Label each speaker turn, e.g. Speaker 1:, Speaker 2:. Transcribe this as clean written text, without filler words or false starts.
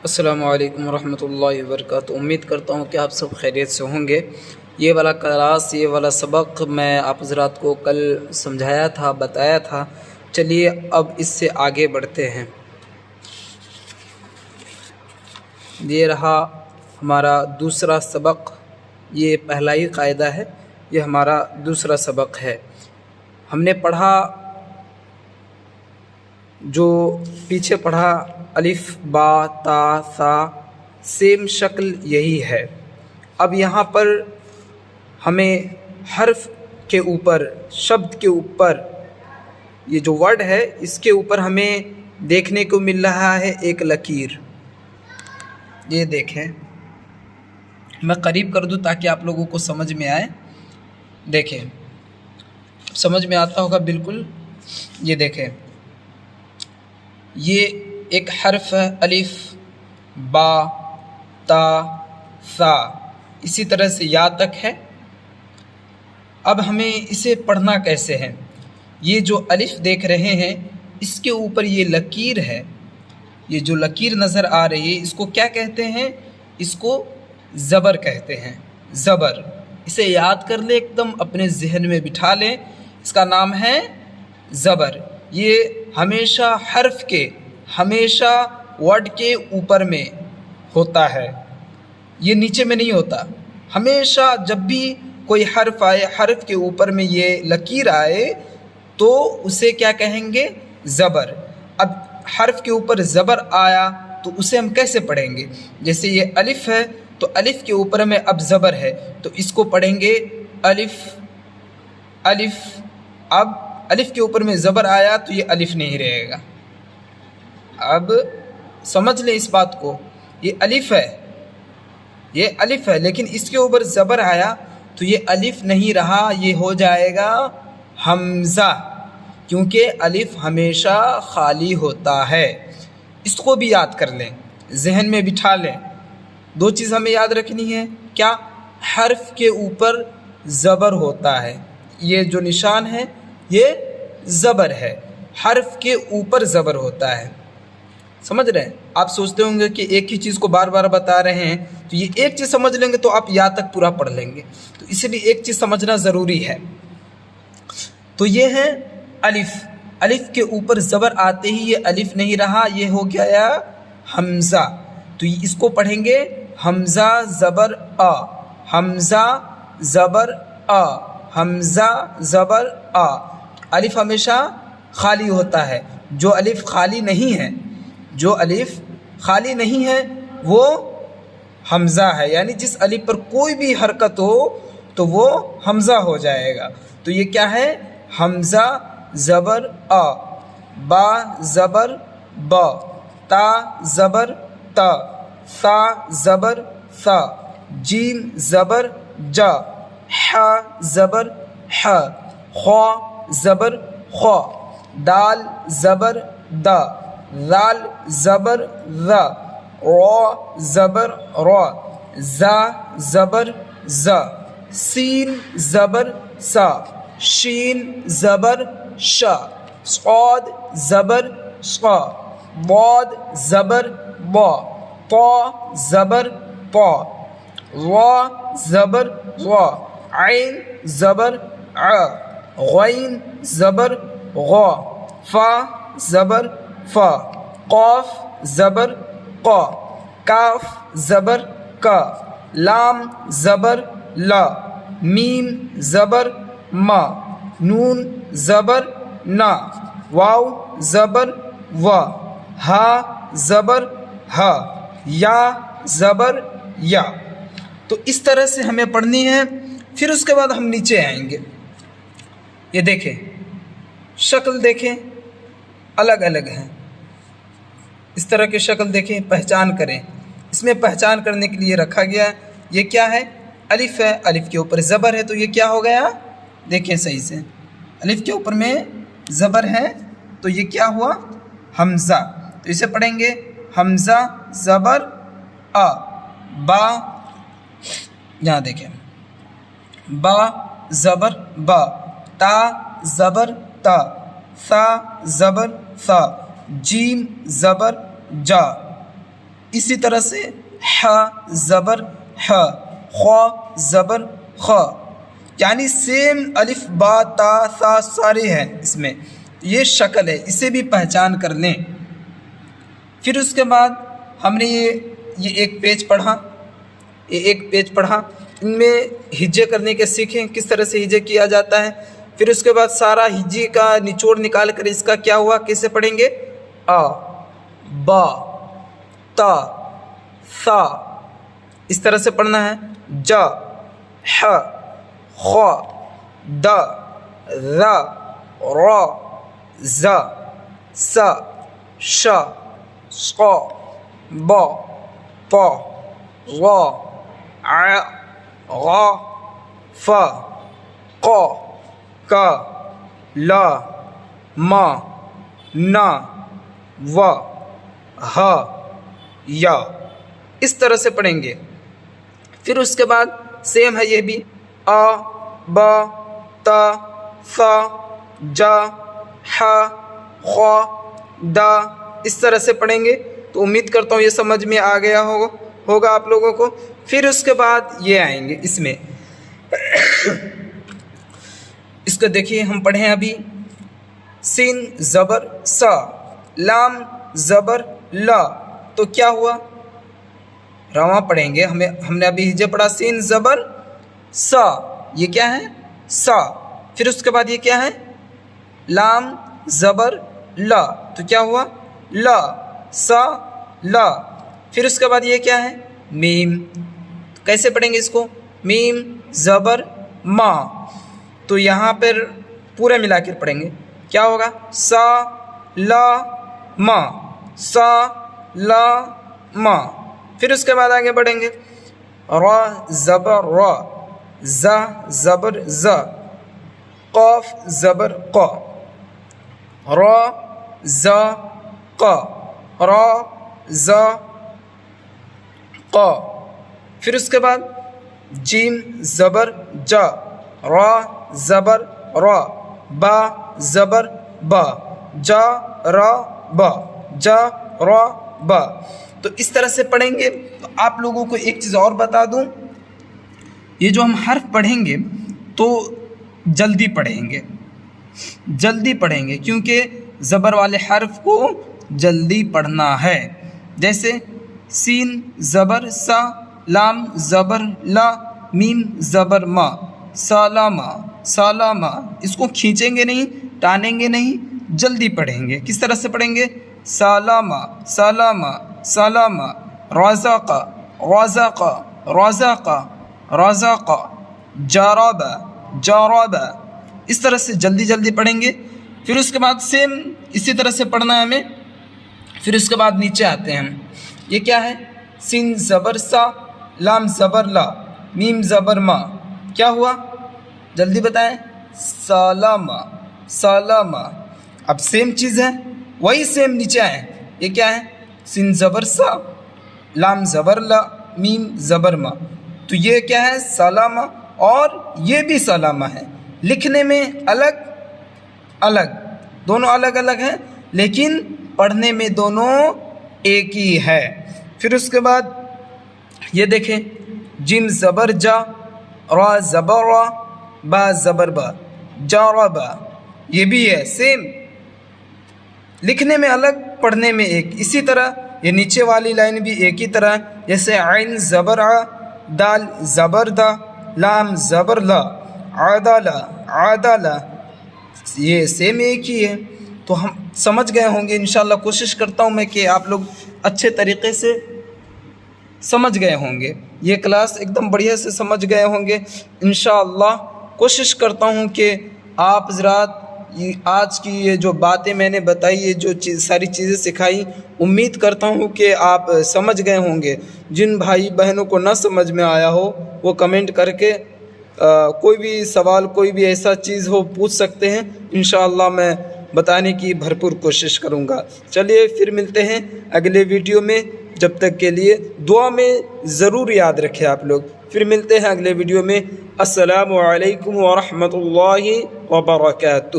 Speaker 1: अस्सलामु अलैकुम वरहमतुल्लाहि वबरकातुहू। उम्मीद करता हूँ कि आप सब खैरियत से होंगे। ये वाला क्लास, ये वाला सबक मैं आप हज़रात को कल समझाया था, बताया था। चलिए अब इससे आगे बढ़ते हैं। ये रहा हमारा दूसरा सबक। ये पहला ही कायदा है, ये हमारा दूसरा सबक है। हमने पढ़ा, जो पीछे पढ़ा अलिफ बा ता सा, सेम शक्ल यही है। अब यहाँ पर हमें हर्फ के ऊपर, शब्द के ऊपर, ये जो वर्ड है इसके ऊपर हमें देखने को मिल रहा है एक लकीर। ये देखें, मैं करीब कर दूं ताकि आप लोगों को समझ में आए। देखें, समझ में आता होगा बिल्कुल। ये देखें, ये एक हर्फ है अलिफ बा ता सा, इसी तरह से या तक है। अब हमें इसे पढ़ना कैसे है? ये जो अलिफ देख रहे हैं इसके ऊपर ये लकीर है, ये जो लकीर नज़र आ रही है इसको क्या कहते हैं? इसको ज़बर कहते हैं। ज़बर, इसे याद कर ले, एकदम अपने जहन में बिठा लें। इसका नाम है ज़बर। ये हमेशा हर्फ के, हमेशा वर्ड के ऊपर में होता है, ये नीचे में नहीं होता। हमेशा जब भी कोई हर्फ आए, हर्फ के ऊपर में ये लकीर आए तो उसे क्या कहेंगे? ज़बर। अब हर्फ के ऊपर ज़बर आया तो उसे हम कैसे पढ़ेंगे? जैसे ये अलिफ है तो अलिफ के ऊपर में अब ज़बर है तो इसको पढ़ेंगे अलिफ अलिफ। अब अलिफ के ऊपर में ज़बर आया तो ये अलिफ नहीं रहेगा। अब समझ लें इस बात को, ये अलिफ है, ये अलिफ है, लेकिन इसके ऊपर ज़बर आया तो ये अलिफ नहीं रहा, ये हो जाएगा हमज़ा, क्योंकि अलिफ हमेशा खाली होता है। इसको भी याद कर लें, जहन में बिठा लें। दो चीज़ हमें याद रखनी है। क्या? हर्फ के ऊपर ज़बर होता है, ये जो निशान है ये ज़बर है, हर्फ के ऊपर ज़बर होता है। समझ रहे हैं? आप सोचते होंगे कि एक ही चीज़ को बार बार बता रहे हैं, तो ये एक चीज़ समझ लेंगे तो आप या तक पूरा पढ़ लेंगे, तो इसलिए एक चीज़ समझना ज़रूरी है। तो ये है अलिफ। अलिफ के ऊपर ज़बर आते ही ये अलिफ नहीं रहा, ये हो गया हमज़ा। तो इसको पढ़ेंगे हमज़ा ज़बर अ, हमज़ा ज़बर अ, हमज़ा ज़बर अ। अलिफ हमेशा खाली होता है। जो अलिफ खाली नहीं है, जो अलिफ खाली नहीं है वो हमज़ा है, यानी जिस अलिफ पर कोई भी हरकत हो तो वो हमज़ा हो जाएगा। तो ये क्या है? हमज़ा ज़बर अ, बा ज़बर ब, ता ज़बर त, सा ज़बर सा, जीम ज़बर जा, हा ज़बर ह, ख्वा ज़बर ख्वा, दाल ज़बर दा, ज़ाल ज़बर ज़ा, रा ज़बर रा, ज़ा ज़बर ज़ा, सीन ज़बर सा, शीन ज़बर शा, स्वाद ज़बर सा, बाद ज़बर बा, ता ज़बर पा, वा ज़बर वा, ऐन ज़बर आ, गैन ज़बर गा, फा ज़बर फा, क़ाफ ज़बर क़ा, काफ ज़बर का, लाम ज़बर ला, मीम ज़बर मा, नून ज़बर ना, वाव ज़बर वा, हा ज़बर हा, या ज़बर या। तो इस तरह से हमें पढ़नी है। फिर उसके बाद हम नीचे आएंगे। ये देखें, शक्ल देखें, अलग अलग हैं। इस तरह की शक्ल देखें, पहचान करें। इसमें पहचान करने के लिए रखा गया है। ये क्या है? अलिफ है, अलिफ के ऊपर ज़बर है तो ये क्या हो गया? देखें सही से, अलिफ के ऊपर में ज़बर है तो ये क्या हुआ? हमज़ा। तो इसे पढ़ेंगे हमज़ा ज़बर अ, बा, यहाँ देखें, बा ज़बर बा, ता ज़बर ता, सा ज़बर सा, जीम ज़बर जा, اسی طرح سے ح زبر ح، خ زبر خ، یعنی سیم الف با تا ثا سارے ہیں اس میں، یہ شکل ہے، اسے بھی پہچان کر لیں۔ پھر اس کے بعد ہم نے یہ ایک پیج پڑھا، ان میں ہجے کرنے کے سیکھیں، کس طرح سے ہجے کیا جاتا ہے۔ پھر اس کے بعد سارا ہجے کا نچوڑ نکال کر اس کا کیا ہوا، کیسے پڑھیں گے، آ با تا ثا، اس طرح سے پڑھنا ہے، جا ح خ د ذ ر ز س ش ص ب ط غ ع غ ف ق ک ل م ن و ہ یا، اس طرح سے پڑھیں گے۔ پھر اس کے بعد سیم ہے یہ بھی، آ با تا ثا جا ح خ د، اس طرح سے پڑھیں گے۔ تو امید کرتا ہوں یہ سمجھ میں آ گیا ہوگا آپ لوگوں کو۔ پھر اس کے بعد یہ آئیں گے اس میں، اس کو دیکھیے ہم پڑھیں ابھی، سین زبر سا، لام زبر لا، تو کیا ہوا، رواں پڑھیں گے، ہم نے ابھی ہجے پڑھا، سین زبر سا، یہ کیا ہے سا۔ پھر اس کے بعد یہ کیا ہے، لام زبر لا، تو کیا ہوا لا سا لا۔ پھر اس کے بعد یہ کیا ہے، میم، کیسے پڑھیں گے اس کو، میم زبر ما، تو یہاں پر پورے ملا کر پڑھیں گے، کیا ہوگا، سا لا ما، سا لا ما۔ پھر اس کے بعد آگے بڑھیں گے، را زبر را، ز زبر ز، قاف زبر ق، را ز ق، را ز ق۔ پھر اس کے بعد جیم زبر جا، را زبر را، با زبر با، جا را با، جا را با۔ تو اس طرح سے پڑھیں گے۔ تو آپ لوگوں کو ایک چیز اور بتا دوں، یہ جو ہم حرف پڑھیں گے تو جلدی پڑھیں گے کیونکہ زبر والے حرف کو جلدی پڑھنا ہے۔ جیسے سین زبر سا، لام زبر لا، میم زبر ما، سالامہ سالامہ، اس کو کھینچیں گے نہیں، ٹانیں گے نہیں، جلدی پڑھیں گے۔ کس طرح سے پڑھیں گے، سالامہ سالامہ سالامہ، رازقہ رازقہ رازقہ رازقہ، جاربہ جاربہ، اس طرح سے جلدی پڑھیں گے۔ پھر اس کے بعد سیم اسی طرح سے پڑھنا ہے ہمیں۔ پھر اس کے بعد نیچے آتے ہیں ہم، یہ کیا ہے، سین زبر سا، لام زبر لا، میم زبر ما، کیا ہوا جلدی بتائیں، سالامہ سالامہ۔ اب سیم چیز ہے، وہی سیم نیچے آئیں، یہ کیا ہے، سین زبر سا، لام زبر لا، میم زبر ما، تو یہ کیا ہے سالامہ، اور یہ بھی سالامہ ہے۔ لکھنے میں الگ دونوں الگ ہیں، لیکن پڑھنے میں دونوں ایک ہی ہے۔ پھر اس کے بعد یہ دیکھیں، جیم زبر جا، را زبر را، با زبر با، جاربا، یہ بھی ہے سیم، لکھنے میں الگ پڑھنے میں ایک۔ اسی طرح یہ نیچے والی لائن بھی ایک ہی طرح، جیسے عین زبر ع، دال زبر دا، لام زبر لا، عدالہ عدالہ، یہ سیم ایک ہی ہے۔ تو ہم سمجھ گئے ہوں گے انشاءاللہ، کوشش کرتا ہوں میں کہ آپ لوگ اچھے طریقے سے سمجھ گئے ہوں گے، یہ کلاس ایک دم بڑھیا سے سمجھ گئے ہوں گے انشاءاللہ۔ کوشش کرتا ہوں کہ آپ حضرات آج کی یہ جو باتیں میں نے بتائی، یہ جو ساری چیزیں سکھائی، امید کرتا ہوں کہ آپ سمجھ گئے ہوں گے۔ جن بھائی بہنوں کو نہ سمجھ میں آیا ہو وہ کمنٹ کر کے کوئی بھی سوال، کوئی بھی ایسا چیز ہو پوچھ سکتے ہیں، انشاءاللہ میں بتانے کی بھرپور کوشش کروں گا۔ چلیے پھر ملتے ہیں اگلے ویڈیو میں، جب تک کے لیے دعا میں ضرور یاد رکھیں آپ لوگ۔ پھر ملتے ہیں اگلے ویڈیو میں۔ السلام علیکم ورحمۃ اللہ وبرکاتہ۔